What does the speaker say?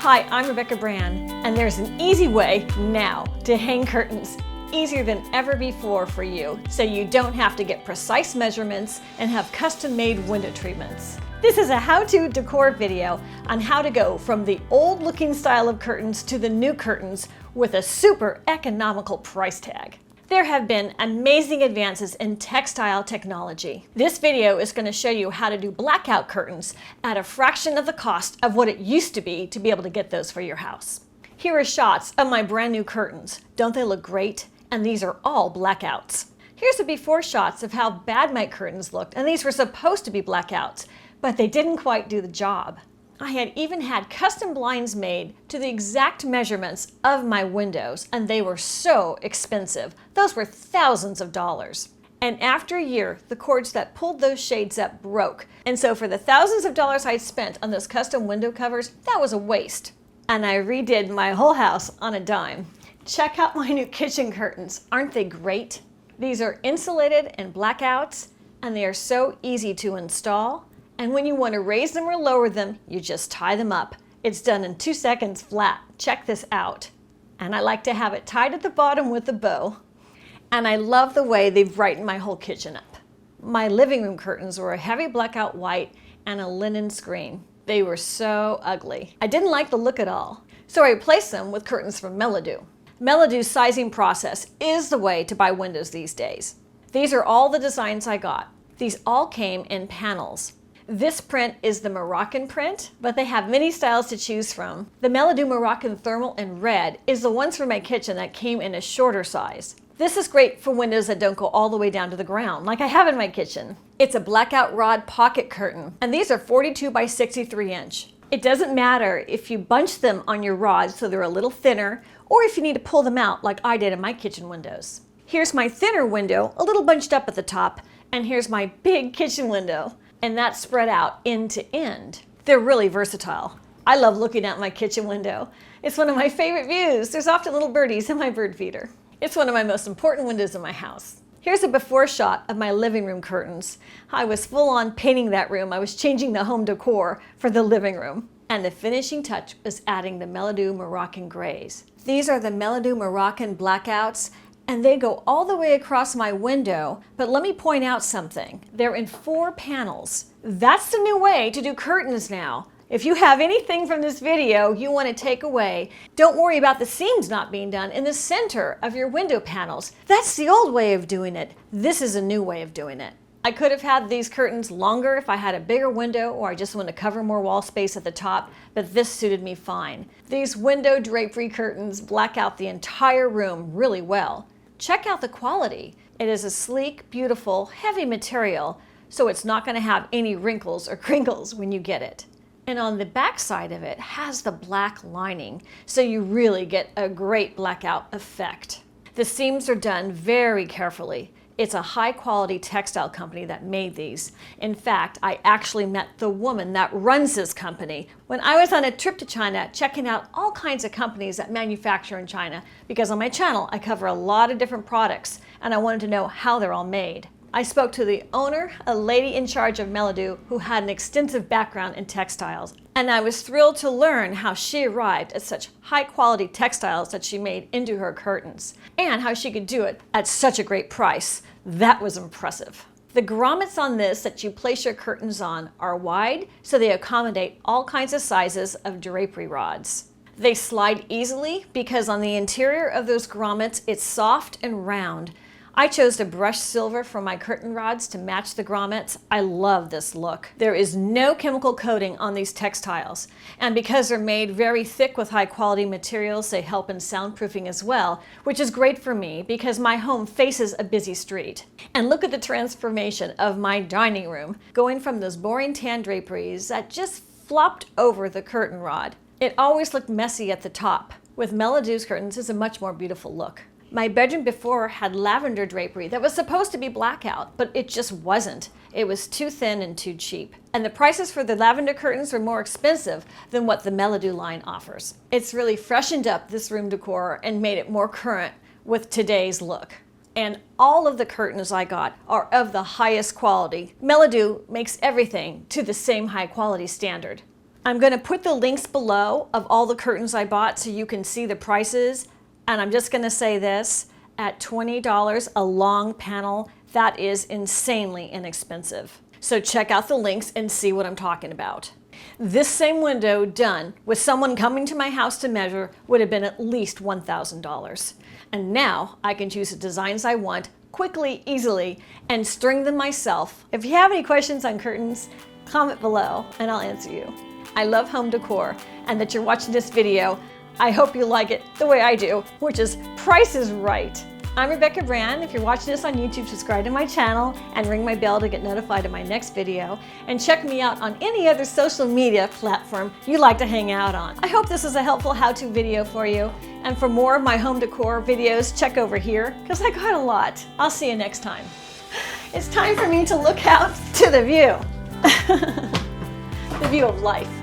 Hi, I'm Rebecca Brand, and there's an easy way now to hang curtains, easier than ever before for you, so you don't have to get precise measurements and have custom-made window treatments. This is a how-to decor video on how to go from the old-looking style of curtains to the new curtains with a super economical price tag. There have been amazing advances in textile technology. This video is going to show you how to do blackout curtains at a fraction of the cost of what it used to be able to get those for your house. Here are shots of my brand new curtains. Don't they look great? And these are all blackouts. Here's the before shots of how bad my curtains looked, and these were supposed to be blackouts, but they didn't quite do the job. I had even had custom blinds made to the exact measurements of my windows, and they were so expensive. Those were thousands of dollars. And after a year, the cords that pulled those shades up broke. And so for the thousands of dollars I'd spent on those custom window covers, that was a waste. And I redid my whole house on a dime. Check out my new kitchen curtains. Aren't they great? These are insulated and blackouts, and they are so easy to install. And when you want to raise them or lower them, you just tie them up. It's done in 2 seconds flat. Check this out. And I like to have it tied at the bottom with a bow. And I love the way they've brightened my whole kitchen up. My living room curtains were a heavy blackout white and a linen screen. They were so ugly. I didn't like the look at all. So I replaced them with curtains from Melodoo. Melodoo's sizing process is the way to buy windows these days. These are all the designs I got. These all came in panels. This print is the Moroccan print, but they have many styles to choose from. The Melodoo Moroccan Thermal in red is the ones for my kitchen that came in a shorter size. This is great for windows that don't go all the way down to the ground, like I have in my kitchen. It's a blackout rod pocket curtain, and these are 42 by 63 inch. It doesn't matter if you bunch them on your rods so they're a little thinner, or if you need to pull them out like I did in my kitchen windows. Here's my thinner window, a little bunched up at the top, and here's my big kitchen window. And that's spread out end to end. They're really versatile. I love looking out my kitchen window. It's one of my favorite views. There's often little birdies in my bird feeder. It's one of my most important windows in my house. Here's a before shot of my living room curtains. I was full on painting that room. I was changing the home decor for the living room. And the finishing touch was adding the Melodoo Moroccan grays. These are the Melodoo Moroccan blackouts, and they go all the way across my window, but let me point out something. They're in 4 panels. That's the new way to do curtains now. If you have anything from this video you want to take away, don't worry about the seams not being done in the center of your window panels. That's the old way of doing it. This is a new way of doing it. I could have had these curtains longer if I had a bigger window or I just want to cover more wall space at the top, but this suited me fine. These window drapery curtains black out the entire room really well. Check out the quality. It is a sleek, beautiful, heavy material, so it's not going to have any wrinkles or crinkles when you get it. And on the back side of it has the black lining, so you really get a great blackout effect. The seams are done very carefully. It's a high-quality textile company that made these. In fact, I actually met the woman that runs this company when I was on a trip to China checking out all kinds of companies that manufacture in China, because on my channel I cover a lot of different products and I wanted to know how they're all made. I spoke to the owner, a lady in charge of Melodoo who had an extensive background in textiles, and I was thrilled to learn how she arrived at such high-quality textiles that she made into her curtains, and how she could do it at such a great price. That was impressive. The grommets on this that you place your curtains on are wide, so they accommodate all kinds of sizes of drapery rods. They slide easily because on the interior of those grommets it's soft and round. I chose to brush silver for my curtain rods to match the grommets. I love this look. There is no chemical coating on these textiles, and because they're made very thick with high quality materials, they help in soundproofing as well, which is great for me because my home faces a busy street. And look at the transformation of my dining room, going from those boring tan draperies that just flopped over the curtain rod. It always looked messy at the top. With Melodoo's curtains, it's a much more beautiful look. My bedroom before had lavender drapery that was supposed to be blackout, but it just wasn't. It was too thin and too cheap. And the prices for the lavender curtains were more expensive than what the Melodoo line offers. It's really freshened up this room decor and made it more current with today's look. And all of the curtains I got are of the highest quality. Melodoo makes everything to the same high quality standard. I'm going to put the links below of all the curtains I bought so you can see the prices. And I'm just going to say this, at $20 a long panel, that is insanely inexpensive. So check out the links and see what I'm talking about. This same window done with someone coming to my house to measure would have been at least $1,000. And now I can choose the designs I want quickly, easily, and string them myself. If you have any questions on curtains, comment below and I'll answer you. I love home decor, and that you're watching this video. I hope you like it the way I do, which is Price is Right. I'm Rebecca Brand. If you're watching this on YouTube, subscribe to my channel and ring my bell to get notified of my next video. And check me out on any other social media platform you like to hang out on. I hope this is a helpful how-to video for you. And for more of my home decor videos, check over here, because I got a lot. I'll see you next time. It's time for me to look out to the view. The view of life.